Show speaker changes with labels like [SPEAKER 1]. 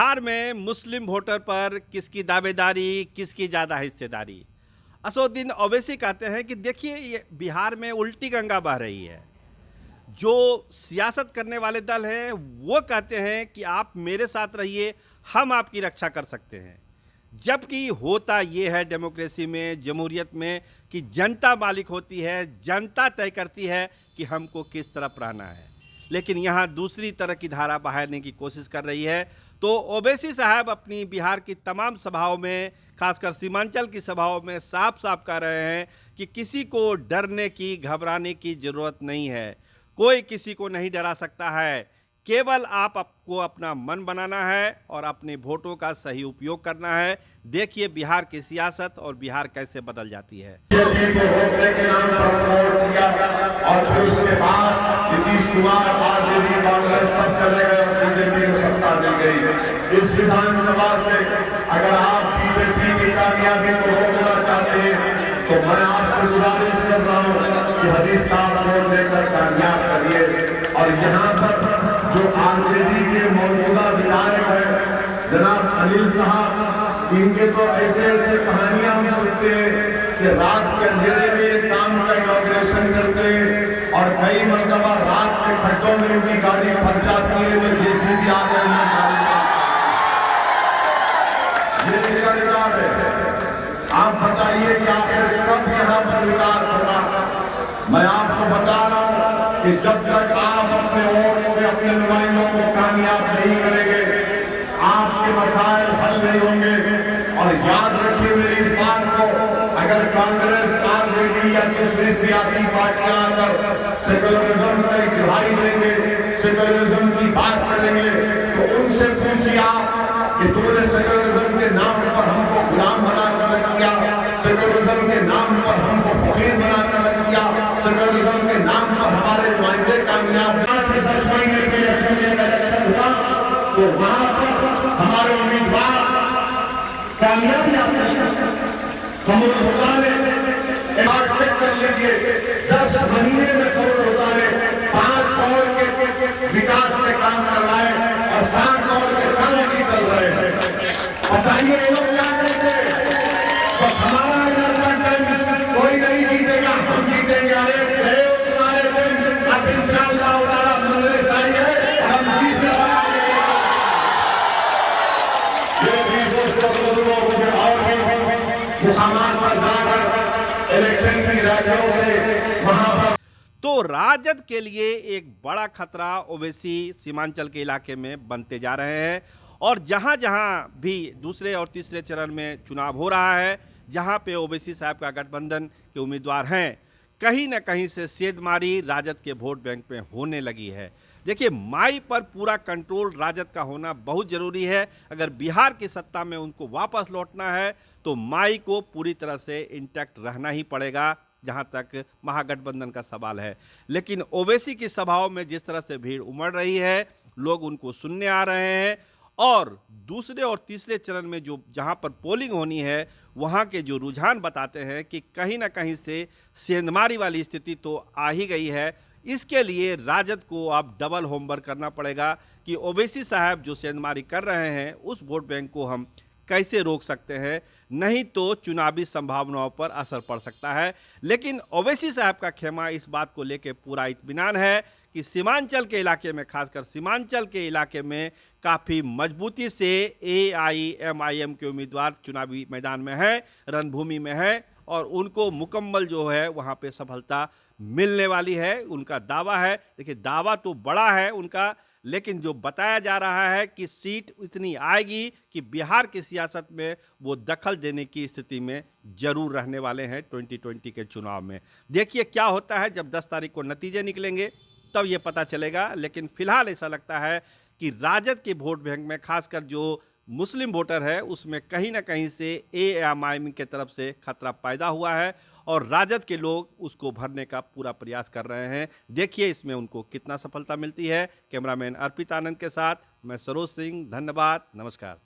[SPEAKER 1] बिहार में मुस्लिम वोटर पर किसकी दावेदारी, किसकी ज़्यादा हिस्सेदारी। असदुद्दीन ओवैसी कहते हैं कि देखिए ये बिहार में उल्टी गंगा बह रही है। जो सियासत करने वाले दल हैं वो कहते हैं कि आप मेरे साथ रहिए, हम आपकी रक्षा कर सकते हैं। जबकि होता ये है डेमोक्रेसी में, जमहूरियत में, कि जनता मालिक होती है, जनता तय करती है कि हमको किस तरफ रहना है। लेकिन यहाँ दूसरी तरह की धारा बहाने की कोशिश कर रही है। तो ओवैसी साहब अपनी बिहार की तमाम सभाओं में, खासकर सीमांचल की सभाओं में साफ साफ कह रहे हैं कि किसी को डरने की, घबराने की ज़रूरत नहीं है। कोई किसी को नहीं डरा सकता है। केवल आपको अपना मन बनाना है और अपने वोटों का सही उपयोग करना है। देखिए बिहार की सियासत और बिहार कैसे बदल जाती है।
[SPEAKER 2] के नाम पर वोट दिया और फिर उसके बाद नीतीश कुमार, आरजेडी, कांग्रेस सब चले गए और बीजेपी को सत्ता मिल गई। इस विधानसभा से अगर आप बीजेपी की कामयाबी को रोकना चाहते हैं तो मैं आपसे गुजारिश कर रहा हूँ कि हदीस साहब वोट लेकर कामयाब करिए। और यहाँ पर जो आरजेडी के मौजूदा विधायक है जनाब अनिल साहब, इनके तो ऐसे ऐसे कहानियां हम सुनते हैं कि रात के अंधेरे में काम का इनॉग्रेशन करते हैं और कई मरतबा रात के खड्डों में उनकी गाड़ी फंस जाती है तो जेसीबी आ गए ये ठेकेदार है। आप बताइए कि आखिर कब यहाँ पर विकास होगा। मैं आपको बता रहा हूँ कि जब तक आप अपने वोट से अपने नुमाइंदों को कामयाब नहीं करेंगे, आपके मसाइल हल नहीं होंगे। और याद रखिए मेरी इस बात को, अगर कांग्रेस, आरजेडी या दूसरी सियासी पार्टियां आकर सेकुलरिज्म का एक दुहाई देंगे, सेकुलरिज्म की बात करेंगे, तो उनसे पूछिए आप कि तुमने सेकुलरिज्म के नाम पर हमको गुलाम बनाकर रख दिया, सेकुलरिज्म के नाम पर हमको फकीर बनाकर रख दिया, सेकुलरिज्म के नाम पर हमारे नुमाइंदे कामयाब से 10 महीने पहले असेंबली का इलेक्शन हुआ तो वहां पर हमारे उम्मीदवार कामयाबी हासिल कमल होता ने चेक कर लीजिए 10 महीने में कमल होता ने 5 करोड़ के विकास में काम कर रहा है और 7 करोड़ के काम नहीं चल रहे हैं। बताइए ये लोग क्या करते हैं? तो हमारा टाइम कोई नहीं जीतेगा, हम जीतेंगे। अरे तुम्हारे दिन अब इंशाअल्लाह ताला मंजूर साई है, हम जीतने वाले हैं। ये भी दोस्तों मुझे और भी मुकामात पर जाकर इलेक्शन की रैलियों से वहां पर
[SPEAKER 1] तो राजद के लिए एक बड़ा खतरा ओवैसी सीमांचल के इलाके में बनते जा रहे हैं। और जहां जहां भी दूसरे और तीसरे चरण में चुनाव हो रहा है, जहां पे ओवैसी साहब का गठबंधन के उम्मीदवार हैं, कहीं ना कहीं से सेंधमारी राजद के वोट बैंक में होने लगी है। देखिए माई पर पूरा कंट्रोल राजद का होना बहुत ज़रूरी है। अगर बिहार की सत्ता में उनको वापस लौटना है तो माई को पूरी तरह से इंटैक्ट रहना ही पड़ेगा, जहां तक महागठबंधन का सवाल है। लेकिन ओवैसी की सभाओं में जिस तरह से भीड़ उमड़ रही है, लोग उनको सुनने आ रहे हैं और दूसरे और तीसरे चरण में जो जहां पर पोलिंग होनी है, वहां के जो रुझान बताते हैं कि कहीं ना कहीं से सेंधमारी वाली स्थिति तो आ ही गई है। इसके लिए राजद को अब डबल होमवर्क करना पड़ेगा कि ओवैसी साहब जो सेंधमारी कर रहे हैं उस वोट बैंक को हम कैसे रोक सकते हैं, नहीं तो चुनावी संभावनाओं पर असर पड़ सकता है। लेकिन ओवैसी साहब का खेमा इस बात को लेकर पूरा इत्मीनान है कि सीमांचल के इलाके में, खासकर सीमांचल के इलाके में काफ़ी मजबूती से AIMIM के उम्मीदवार चुनावी मैदान में है, रणभूमि में है और उनको मुकम्मल जो है वहाँ पे सफलता मिलने वाली है। उनका दावा है। देखिए दावा तो बड़ा है उनका, लेकिन जो बताया जा रहा है कि सीट इतनी आएगी कि बिहार की सियासत में वो दखल देने की स्थिति में जरूर रहने वाले हैं 2020 के चुनाव में। देखिए क्या होता है, जब 10 तारीख को नतीजे निकलेंगे तब ये पता चलेगा। लेकिन फिलहाल ऐसा लगता है कि राजद के वोट बैंक में, खासकर जो मुस्लिम वोटर है, उसमें कहीं ना कहीं से AIMIM के तरफ से खतरा पैदा हुआ है और राजद के लोग उसको भरने का पूरा प्रयास कर रहे हैं। देखिए इसमें उनको कितना सफलता मिलती है। कैमरामैन अर्पित आनंद के साथ मैं सरोज सिंह, धन्यवाद, नमस्कार।